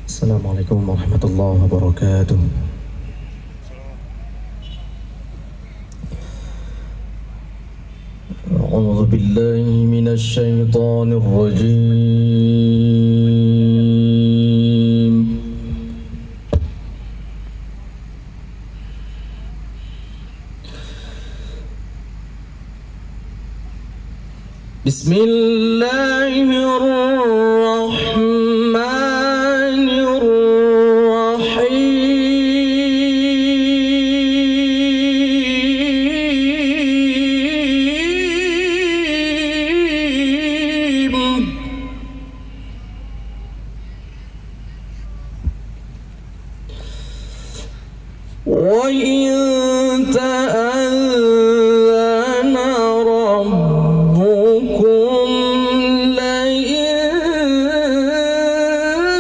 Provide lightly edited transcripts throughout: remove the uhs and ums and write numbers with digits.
Assalamualaikum warahmatullahi wabarakatuh. A'udzu billahi minasy syaithanir rajim. Bismillahirrahmanirrahim. Wa in ta'azzana rabbukum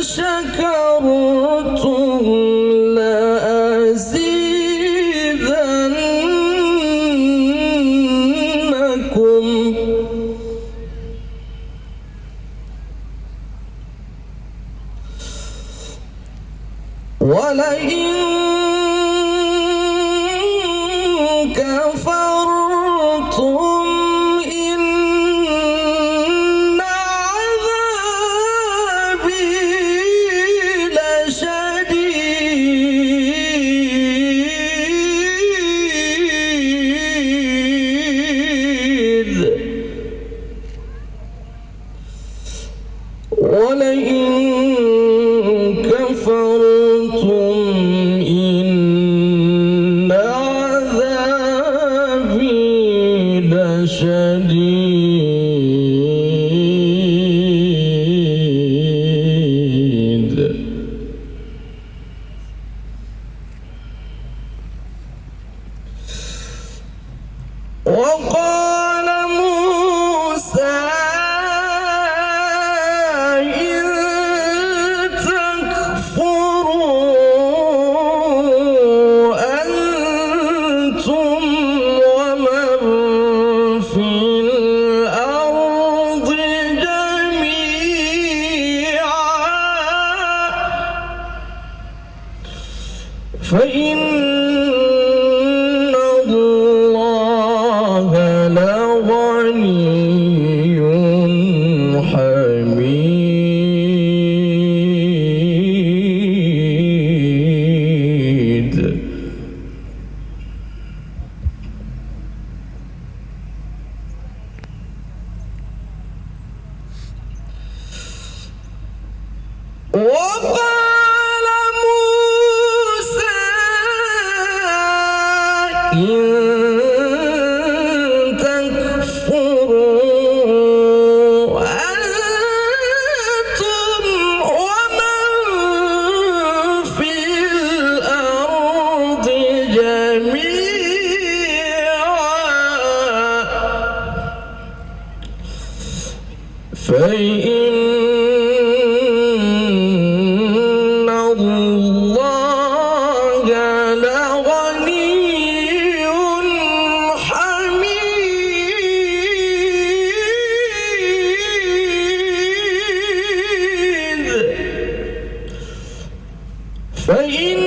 شكرتم لأزيدنكم ولئن كفرتم ولئن كفرتم إن عذابي لشديد. وقال موسى فإن الله لغني حميد. وقال موسى إن تكفروا أنتم ومن في الأرض جميعا فإن الله لغني حميد. فإن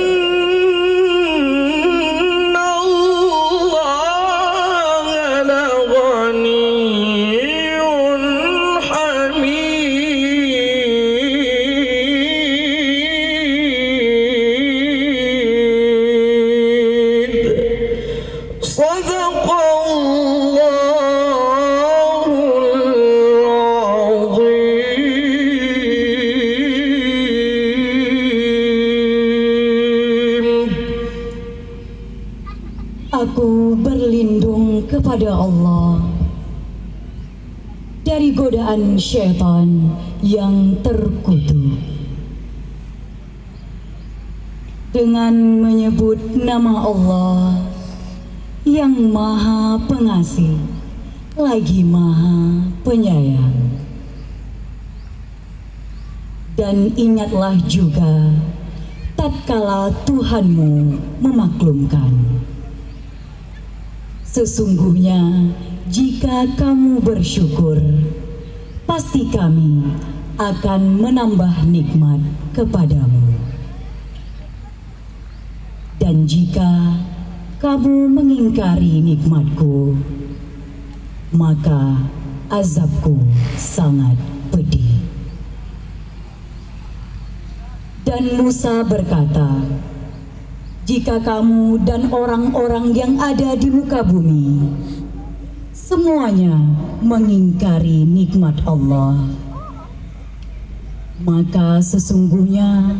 الله لغني حميد. صدق الله العظيم. Aku berlindung kepada Allah dari godaan syaitan yang terkutuk dengan menyebut nama Allah yang Maha Pengasih lagi Maha Penyayang. Dan ingatlah juga tatkala Tuhanmu memaklumkan, sesungguhnya jika kamu bersyukur, pasti kami akan menambah nikmat kepadamu. Dan jika kamu mengingkari nikmatku, maka azabku sangat pedih. Dan Musa berkata, jika kamu dan orang-orang yang ada di muka bumi semuanya mengingkari nikmat Allah, maka sesungguhnya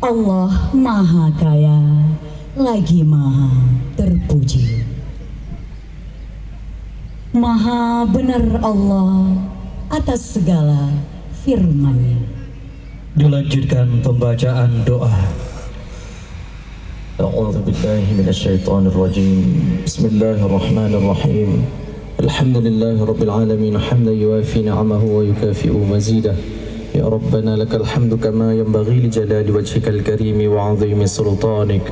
Allah Maha Kaya lagi Maha Terpuji. Maha benar Allah atas segala firman-Nya. Dilanjutkan pembacaan doa. أعوذ بالله من الشيطان الرجيم بسم الله الرحمن الرحيم الحمد لله رب العالمين حمدا يوافي نعمه ويكافئ مزيده يا ربنا لك الحمد كما ينبغي لجلال وجهك الكريم وعظيم سلطانك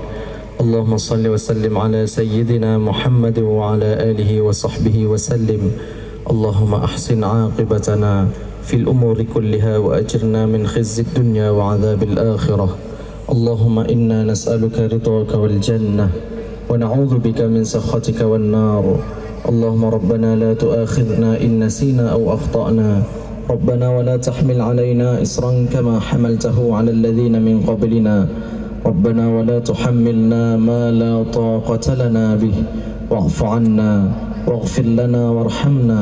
اللهم صل وسلم على سيدنا محمد وعلى آله وصحبه وسلم اللهم أحسن عاقبتنا في الأمور كلها وأجرنا من خزي الدنيا وعذاب الآخرة اللهم إنا نسألك رضاك والجنة ونعوذ بك من سخطك والنار اللهم ربنا لا تؤاخذنا إن نسينا أو أخطأنا ربنا ولا تحمل علينا إصرا كما حملته على الذين من قبلنا ربنا ولا تحملنا ما لا طاقة لنا به واعف عنا واغفر لنا وارحمنا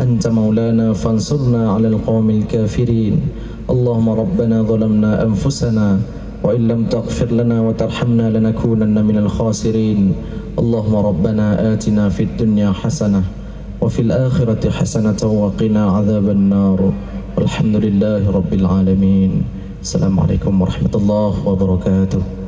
أنت مولانا فانصرنا على القوم الكافرين اللهم ربنا ظلمنا أنفسنا وإن لم تغفر لنا وترحمنا لنكونن من الخاسرين اللهم ربنا آتنا في الدنيا حسنة وفي الآخرة حسنة وقنا عذاب النار والحمد لله رب العالمين السلام عليكم ورحمة الله وبركاته.